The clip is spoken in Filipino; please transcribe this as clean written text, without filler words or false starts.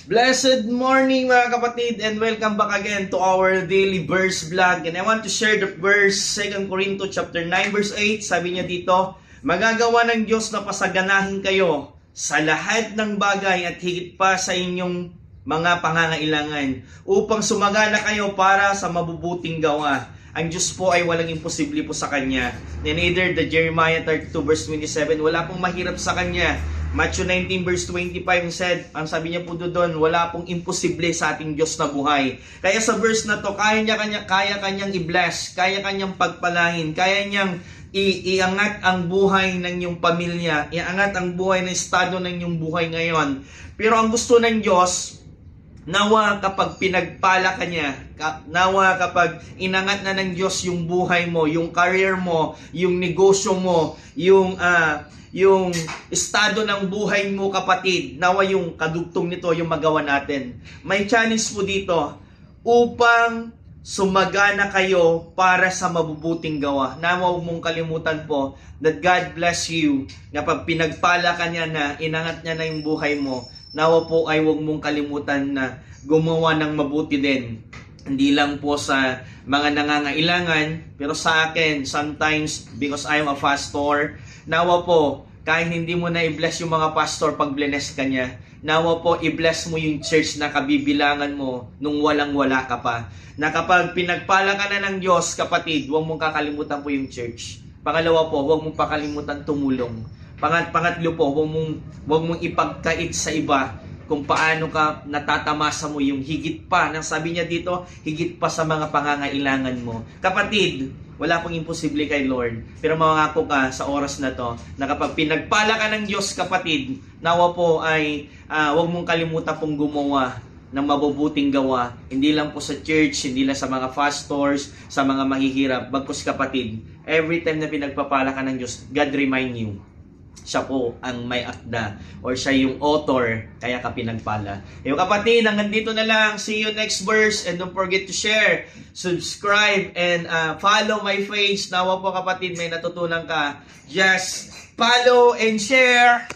Blessed morning mga kapatid and welcome back again to our daily verse vlog. And I want to share the verse 2 Corinto chapter 9 verse 8. Sabi niya dito, magagawa ng Diyos na pasaganahin kayo sa lahat ng bagay at higit pa sa inyong mga pangangailangan upang sumagana kayo para sa mabubuting gawa. Ang Diyos po ay walang imposible po sa Kanya. And either the Jeremiah 32 verse 27, wala pong mahirap sa Kanya. Matthew 19 verse 25 said, ang sabi niya po doon, wala pong imposible sa ating Diyos na buhay. Kaya sa verse na to, kaya kanyang i-bless, kaya kanyang pagpalain, kaya niyang iangat ang buhay ng iyong pamilya, iangat ang buhay ng estado ng iyong buhay ngayon. Pero ang gusto ng Diyos, nawa kapag pinagpala ka niya, nawa kapag inangat na ng Diyos yung buhay mo, yung career mo, yung negosyo mo, yung estado ng buhay mo kapatid, nawa yung kadugtong nito yung magawa natin. May challenge po dito upang sumagana kayo para sa mabubuting gawa. Nawa mong kalimutan po that God bless you na pag pinagpala ka niya na inangat niya na yung buhay mo, nawa po ay huwag mong kalimutan na gumawa ng mabuti din. Hindi lang po sa mga nangangailangan, pero sa akin, sometimes, because I am a pastor, nawa po, kahit hindi mo na i-bless yung mga pastor pag bless ka niya, nawa po, i-bless mo yung church na kabibilangan mo nung walang-wala ka pa. Na kapag pinagpala ka na ng Diyos, kapatid, huwag mong kakalimutan po yung church. Pangalawa po, huwag mong pakalimutan tumulong. Pangatlo po, huwag mong ipagkait sa iba kung paano ka natatamasa mo yung higit pa, nang sabi niya dito, higit pa sa mga pangangailangan mo. Kapatid, wala pong imposible kay Lord. Pero mangako ka sa oras na to, na kapag pinagpala ka ng Diyos, kapatid, nawa po ay huwag mong kalimutan pong gumawa ng mabubuting gawa. Hindi lang po sa church, hindi lang sa mga pastors, sa mga mahihirap. Bagkus kapatid, every time na pinagpapala ka ng Diyos, God remind you, siya po ang may akda or siya yung author, kaya ka pinagpala. Yung kapatid, hanggang dito na lang. See you next verse and don't forget to share, subscribe, and follow my page. Nawa po kapatid, may natutunan ka. Just follow and share.